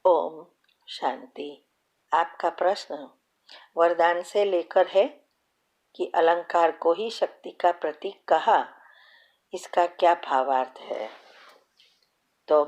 ओम शांति। आपका प्रश्न वरदान से लेकर है कि अलंकार को ही शक्ति का प्रतीक कहा, इसका क्या भावार्थ है। तो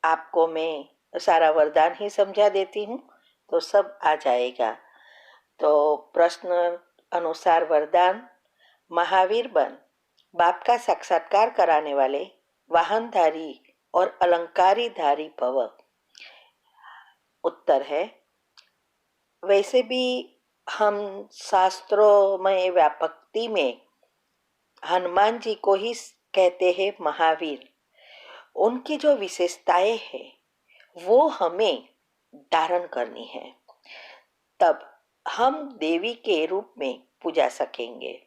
आपको मैं सारा वरदान ही समझा देती हूँ तो सब आ जाएगा। तो प्रश्न अनुसार वरदान, महावीर बन, बाप का साक्षात्कार कराने वाले, वाहनधारी और अलंकारीधारी भव। उत्तर है, वैसे भी हम शास्त्रों में व्यापकति में हनुमान जी को ही कहते हैं महावीर। उनकी जो विशेषताएं हैं वो हमें धारण करनी है, तब हम देवी के रूप में पूजा सकेंगे।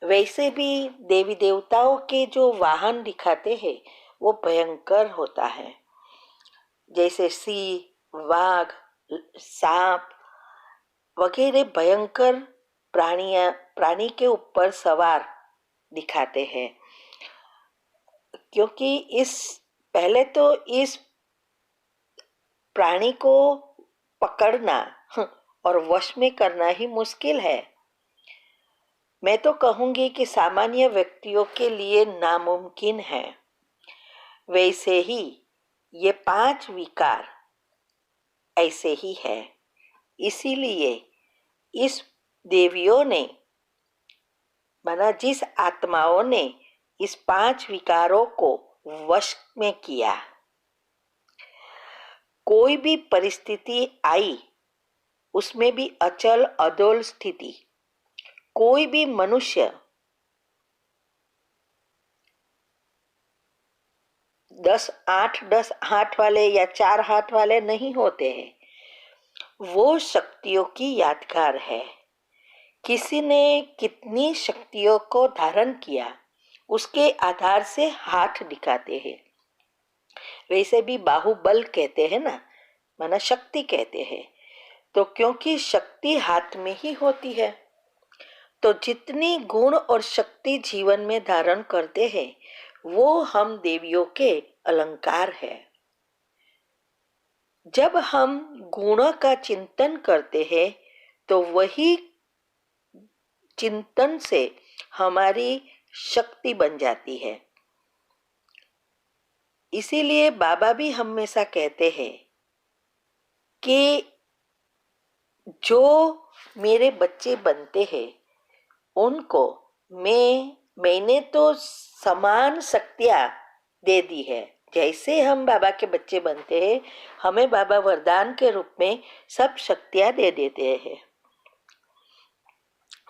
वैसे भी देवी देवताओं के जो वाहन दिखाते हैं वो भयंकर होता है, जैसे सिंह, वाघ, सांप वगैरह भयंकर प्राणी के ऊपर सवार दिखाते हैं। क्योंकि पहले तो इस प्राणी को पकड़ना और वश में करना ही मुश्किल है। मैं तो कहूंगी कि सामान्य व्यक्तियों के लिए नामुमकिन है। वैसे ही ये 5 विकार ऐसे ही है। इसीलिए इस देवियों ने माना, जिस आत्माओं ने इस 5 विकारों को वश में किया, कोई भी परिस्थिति आई उसमें भी अचल अडोल स्थिति, कोई भी मनुष्य 10 हाथ वाले या 4 हाथ वाले नहीं होते हैं। वो शक्तियों की यादगार है। किसी ने कितनी शक्तियों को धारण किया उसके आधार से हाथ दिखाते हैं। वैसे भी बाहुबल कहते हैं ना, माना शक्ति कहते हैं। तो क्योंकि शक्ति हाथ में ही होती है, तो जितनी गुण और शक्ति जीवन में धारण करते हैं वो हम देवियों के अलंकार है। जब हम गुणों का चिंतन करते हैं तो वही चिंतन से हमारी शक्ति बन जाती है। इसीलिए बाबा भी हमेशा कहते हैं कि जो मेरे बच्चे बनते हैं उनको मैंने तो समान शक्तियां दे दी है। जैसे हम बाबा के बच्चे बनते हैं, हमें बाबा वरदान के रूप में सब शक्तियां दे देते हैं,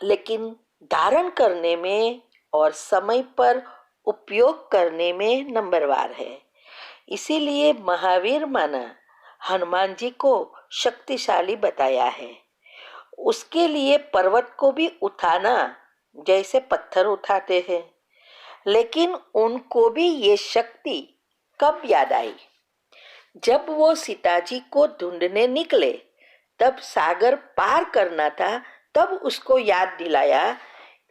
लेकिन धारण करने में और समय पर उपयोग करने में नंबरवार है। इसीलिए महावीर माना हनुमान जी को शक्तिशाली बताया है। उसके लिए पर्वत को भी उठाना जैसे पत्थर उठाते हैं। लेकिन उनको भी ये शक्ति कब याद आई? जब वो सीता जी को ढूंढने निकले, तब सागर पार करना था, तब उसको याद दिलाया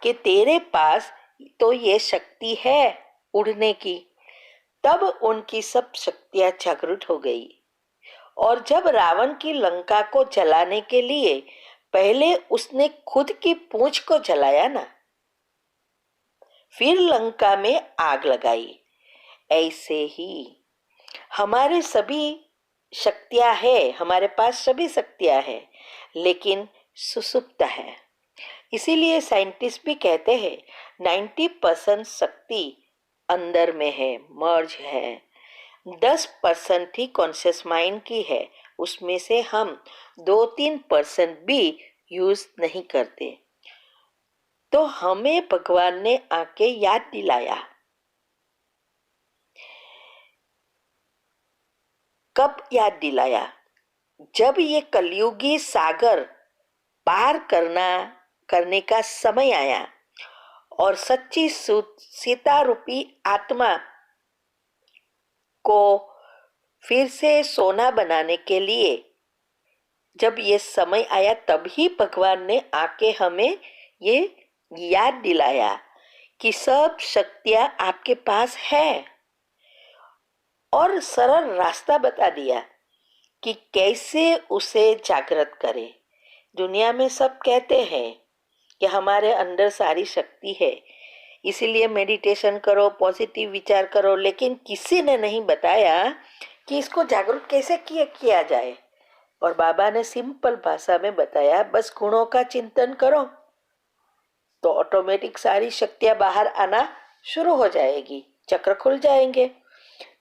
कि तेरे पास तो ये शक्ति है उड़ने की। तब उनकी सब शक्तियां जागृत हो गई। और जब रावण की लंका को जलाने के लिए पहले उसने खुद की पूंछ को जलाया ना, फिर लंका में आग लगाई। ऐसे ही हमारे सभी शक्तियां है, हमारे पास सभी शक्तियां है, लेकिन सुसुप्त है। इसीलिए साइंटिस्ट भी कहते हैं 90% शक्ति अंदर में है, मर्ज है। 10% ही कॉन्शियस माइंड की है, उसमें से हम 2-3% भी यूज नहीं करते। तो हमें भगवान ने आके याद दिलाया। कब याद दिलाया? जब ये कलयुगी सागर पार करने का समय आया और सच्ची सीता रूपी आत्मा को फिर से सोना बनाने के लिए जब ये समय आया, तब ही भगवान ने आके हमें ये याद दिलाया कि सब शक्तियां आपके पास है और सरल रास्ता बता दिया कि कैसे उसे जागृत करें। दुनिया में सब कहते हैं कि हमारे अंदर सारी शक्ति है, इसीलिए मेडिटेशन करो, पॉजिटिव विचार करो, लेकिन किसी ने नहीं बताया कि इसको जागरूक कैसे किया जाए। और बाबा ने सिंपल भाषा में बताया, बस गुणों का चिंतन करो तो ऑटोमेटिक सारी शक्तियां बाहर आना शुरू हो जाएगी, चक्र खुल जाएंगे,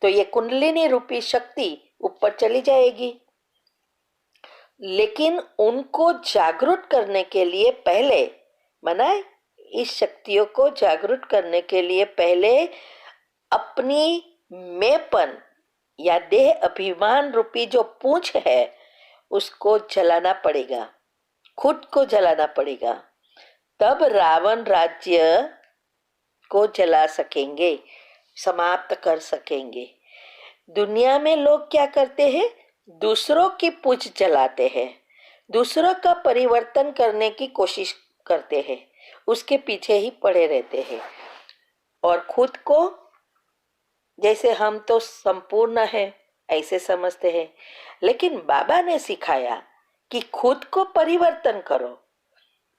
तो ये कुंडलिनी रूपी शक्ति ऊपर चली जाएगी। लेकिन उनको जागरूक करने के लिए पहले मना, इस शक्तियों को जागरूक करने के लिए पहले अपनी मैंपन या देह अभिमान रूपी जो पूंछ है उसको जलाना पड़ेगा, खुद को जलाना पड़ेगा, तब रावण राज्य को जला सकेंगे, समाप्त कर सकेंगे। दुनिया में लोग क्या करते हैं, दूसरों की पूंछ जलाते हैं, दूसरों का परिवर्तन करने की कोशिश करते हैं, उसके पीछे ही पड़े रहते हैं और खुद को जैसे हम तो संपूर्ण है ऐसे समझते हैं। लेकिन बाबा ने सिखाया कि खुद को परिवर्तन करो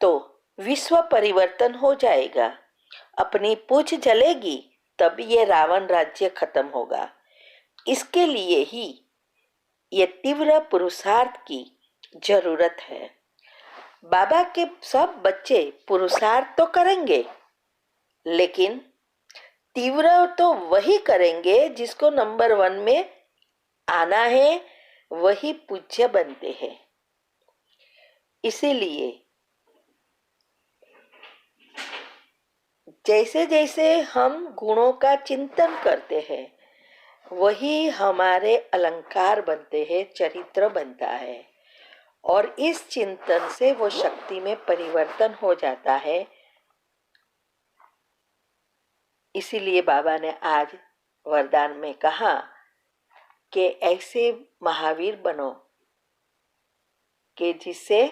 तो विश्व परिवर्तन हो जाएगा, अपनी पूंछ जलेगी तब ये रावण राज्य खत्म होगा। इसके लिए ही ये तीव्र पुरुषार्थ की जरूरत है। बाबा के सब बच्चे पुरुषार्थ तो करेंगे, लेकिन तीव्र तो वही करेंगे जिसको नंबर 1 में आना है, वही पूज्य बनते हैं। इसीलिए जैसे जैसे हम गुणों का चिंतन करते हैं वही हमारे अलंकार बनते हैं, चरित्र बनता है और इस चिंतन से वो शक्ति में परिवर्तन हो जाता है। इसीलिए बाबा ने आज वरदान में कहा कि ऐसे महावीर बनो कि जिससे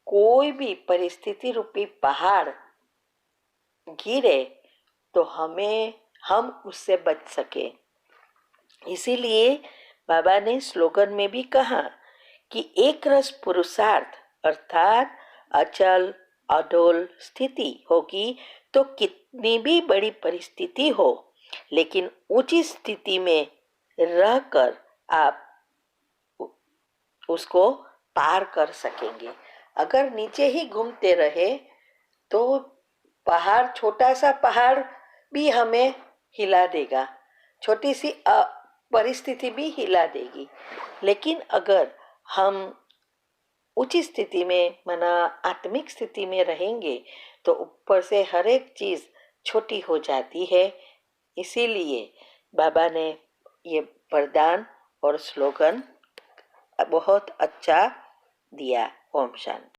कोई भी परिस्थिति रूपी पहाड़ गिरे तो हम उससे बच सके। इसीलिए बाबा ने स्लोगन में भी कहा कि एक रस पुरुषार्थ अर्थात अचल अडोल स्थिति होगी तो कितनी भी बड़ी परिस्थिति हो, लेकिन ऊंची स्थिति में रहकर आप उसको पार कर सकेंगे। अगर नीचे ही घूमते रहे तो पहाड़, छोटा सा पहाड़ भी हमें हिला देगा, छोटी सी परिस्थिति भी हिला देगी। लेकिन अगर हम उच्च स्थिति में माना आत्मिक स्थिति में रहेंगे तो ऊपर से हर एक चीज छोटी हो जाती है। इसीलिए बाबा ने ये वरदान और स्लोगन बहुत अच्छा दिया। ओम शांति।